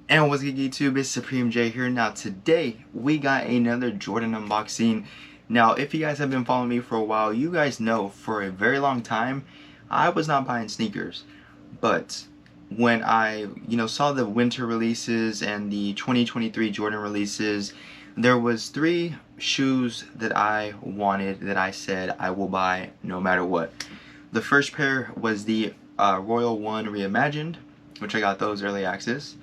And what's good YouTube, it's Supreme J here. Now today we got another Jordan unboxing. Now if you guys have been following me for a while, you guys know for a very long time I was not buying sneakers. But when I saw the winter releases and the 2023 Jordan releases, there was three shoes that I wanted that I said I will buy no matter what. The first pair was the Royal One Reimagined, which I got those early access.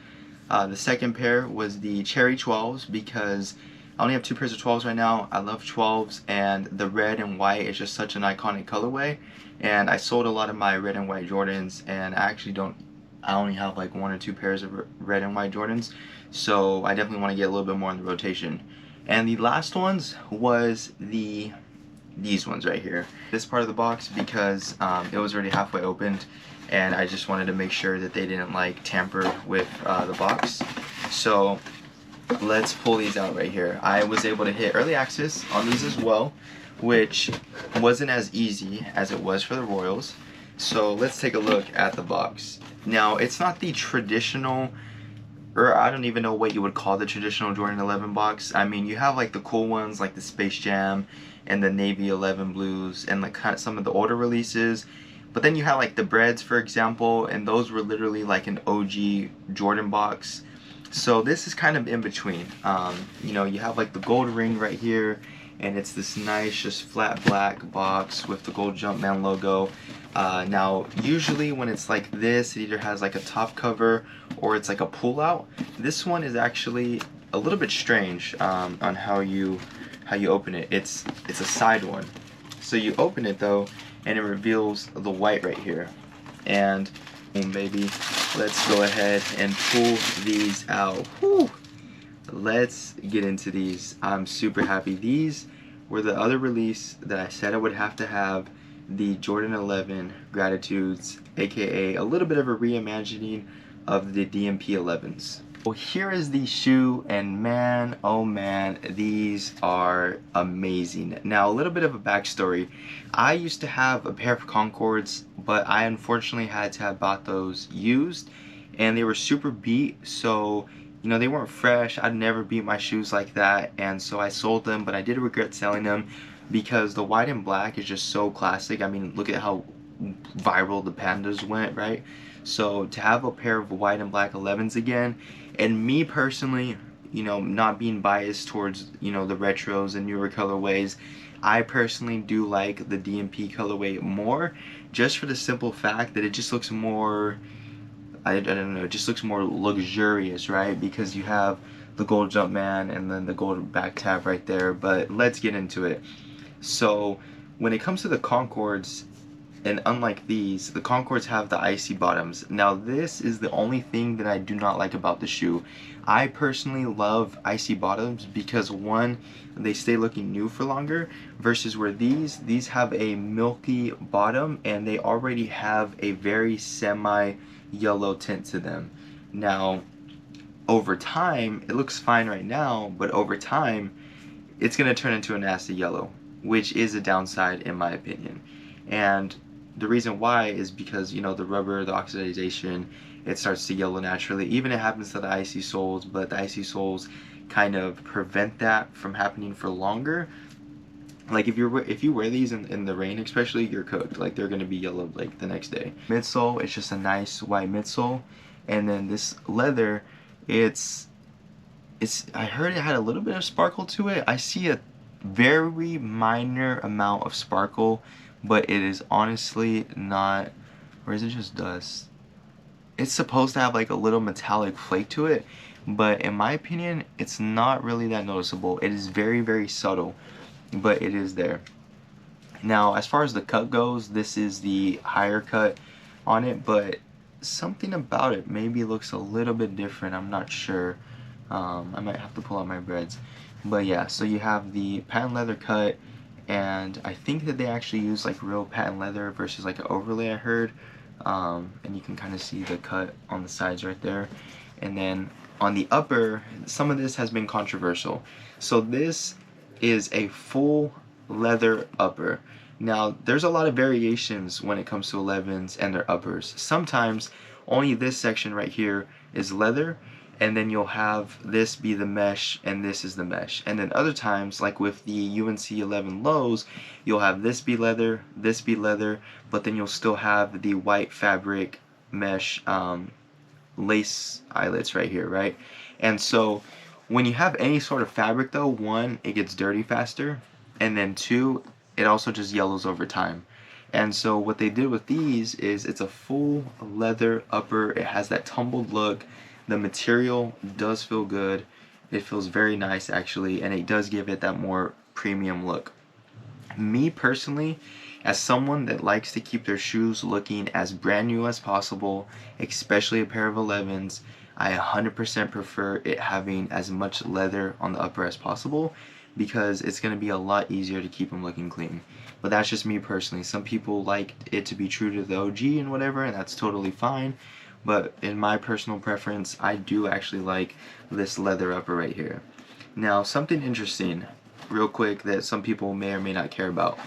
The second pair was the Cherry 12s because I only have two pairs of 12s right now. I love 12s, and the red and white is just such an iconic colorway. And I sold a lot of my red and white Jordans, and I only have like one or two pairs of red and white Jordans. So I definitely want to get a little bit more in the rotation. And the last ones was these ones right here. This part of the box because it was already halfway opened, and I just wanted to make sure that they didn't like tamper with the box. So let's pull these out right here. I was able to hit early access on these as well, which wasn't as easy as it was for the Royals. So let's take a look at the box. Now it's not the traditional, or I don't even know what you would call the traditional Jordan 11 box. I mean, you have like the cool ones like the Space Jam and the Navy 11 blues and like some of the older releases. But then you have like the Breads, for example, and those were literally like an OG Jordan box. So this is kind of in between. You have like the gold ring right here, and it's this nice, just flat black box with the gold Jumpman logo. Now, usually when it's like this, it either has like a top cover or it's like a pull out. This one is actually a little bit strange on how you open it. It's a side one. So you open it though, and it reveals the white right here. And baby, let's go ahead and pull these out. Whew. Let's get into these. I'm super happy. These were the other release that I said I would have to have, the Jordan 11 Gratitudes, aka a little bit of a reimagining of the DMP 11s. Well, here is the shoe, and man, oh man, these are amazing. Now, a little bit of a backstory. I used to have a pair of Concords, but I unfortunately had to have bought those used, and they were super beat, so they weren't fresh. I'd never beat my shoes like that, and so I sold them, but I did regret selling them because the white and black is just so classic. I mean, look at how viral the Pandas went, right? So to have a pair of white and black 11s again, and me personally, not being biased towards, the retros and newer colorways, I personally do like the DMP colorway more, just for the simple fact that it just looks more, I don't know, it just looks more luxurious, right? Because you have the gold Jumpman and then the gold back tab right there. But let's get into it. So when it comes to the Concords, and unlike these, the Concords have the icy bottoms. Now this is the only thing that I do not like about the shoe. I personally love icy bottoms because one, they stay looking new for longer, versus where these have a milky bottom and they already have a very semi-yellow tint to them. Now, over time, it looks fine right now, but over time, it's gonna turn into a nasty yellow, which is a downside in my opinion. And the reason why is because the rubber, the oxidization, it starts to yellow naturally. Even it happens to the icy soles, but the icy soles kind of prevent that from happening for longer. Like if you wear these in the rain especially, you're cooked. Like they're gonna be yellow like the next day. Midsole, it's just a nice white midsole, and then this leather, it's I heard it had a little bit of sparkle to it. I see a very minor amount of sparkle, but it is honestly not, or is it just dust? It's supposed to have like a little metallic flake to it, but in my opinion, it's not really that noticeable. It is very, very subtle, but it is there. Now, as far as the cut goes, this is the higher cut on it, but something about it maybe looks a little bit different. I'm not sure. I might have to pull out my Breads. But yeah, so you have the patent leather cut, and I think that they actually use like real patent leather versus like an overlay, I heard. And you can kind of see the cut on the sides right there. And then on the upper, some of this has been controversial. So this is a full leather upper. Now, there's a lot of variations when it comes to 11s and their uppers. Sometimes only this section right here is leather, and then you'll have this be the mesh and this is the mesh. And then other times, like with the UNC 11 lows, you'll have this be leather, but then you'll still have the white fabric mesh lace eyelets right here, right? And so when you have any sort of fabric though, one, it gets dirty faster, and then two, it also just yellows over time. And so what they did with these is it's a full leather upper. It has that tumbled look. The material does feel good. It feels very nice actually, and it does give it that more premium look. Me personally, as someone that likes to keep their shoes looking as brand new as possible, especially a pair of 11s, I 100% prefer it having as much leather on the upper as possible, because it's going to be a lot easier to keep them looking clean. But that's just me personally. Some people like it to be true to the OG and whatever, and that's totally fine. But in my personal preference, I do actually like this leather upper right here. Now, something interesting, real quick, that some people may or may not care about.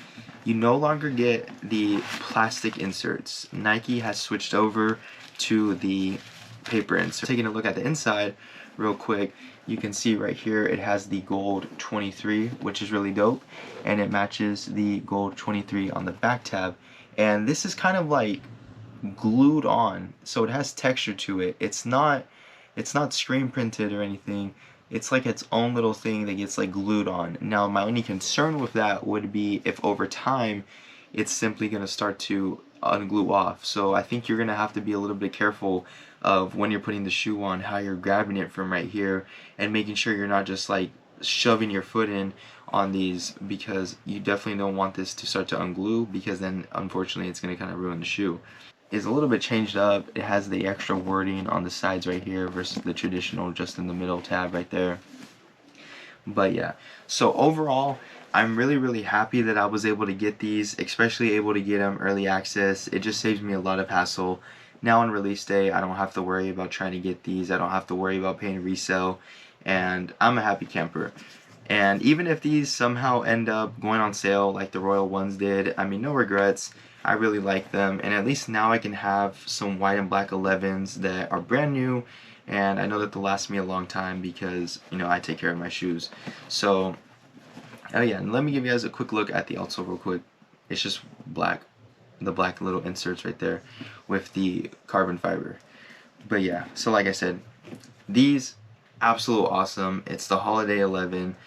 You no longer get the plastic inserts. Nike has switched over to the paper insert. Taking a look at the inside real quick, you can see right here it has the gold 23, which is really dope, and it matches the gold 23 on the back tab. And this is kind of like glued on, so it has texture to it. It's not screen printed or anything. It's like its own little thing that gets like glued on. Now my only concern with that would be if over time it's simply going to start to unglue off. So I think you're going to have to be a little bit careful of when you're putting the shoe on, how you're grabbing it from right here, and making sure you're not just like shoving your foot in on these, because you definitely don't want this to start to unglue, because then unfortunately it's going to kind of ruin the shoe. It's a little bit changed up. It has the extra wording on the sides right here versus the traditional just in the middle tab right there. But yeah, so overall, I'm really happy that I was able to get these, especially able to get them early access. It just saves me a lot of hassle. Now on release day, I don't have to worry about trying to get these. I don't have to worry about paying resale, and I'm a happy camper. And even if these somehow end up going on sale like the Royal ones did, I mean, no regrets. I really like them, and at least now I can have some white and black 11s that are brand new, and I know that they'll last me a long time because, you know, I take care of my shoes. So, oh yeah, and let me give you guys a quick look at the outsole real quick. It's just black, the black little inserts right there with the carbon fiber. But yeah, so like I said, these, absolute awesome. It's the holiday 11.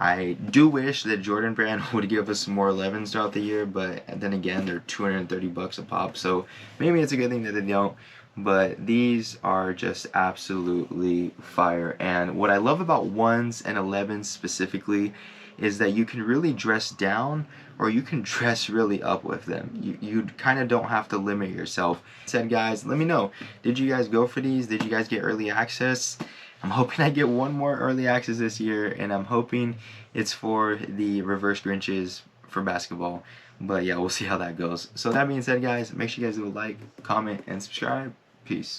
I do wish that Jordan Brand would give us some more 11s throughout the year, but then again, they're 230 bucks a pop, so maybe it's a good thing that they don't. But these are just absolutely fire. And what I love about 1s and 11s specifically is that you can really dress down, or you can dress really up with them. You kind of don't have to limit yourself. Said guys, let me know, did you guys go for these? Did you guys get early access? I'm hoping I get one more early access this year, and I'm hoping it's for the reverse Grinches for basketball. But yeah, we'll see how that goes. So that being said, guys, make sure you guys do a like, comment, and subscribe. Peace.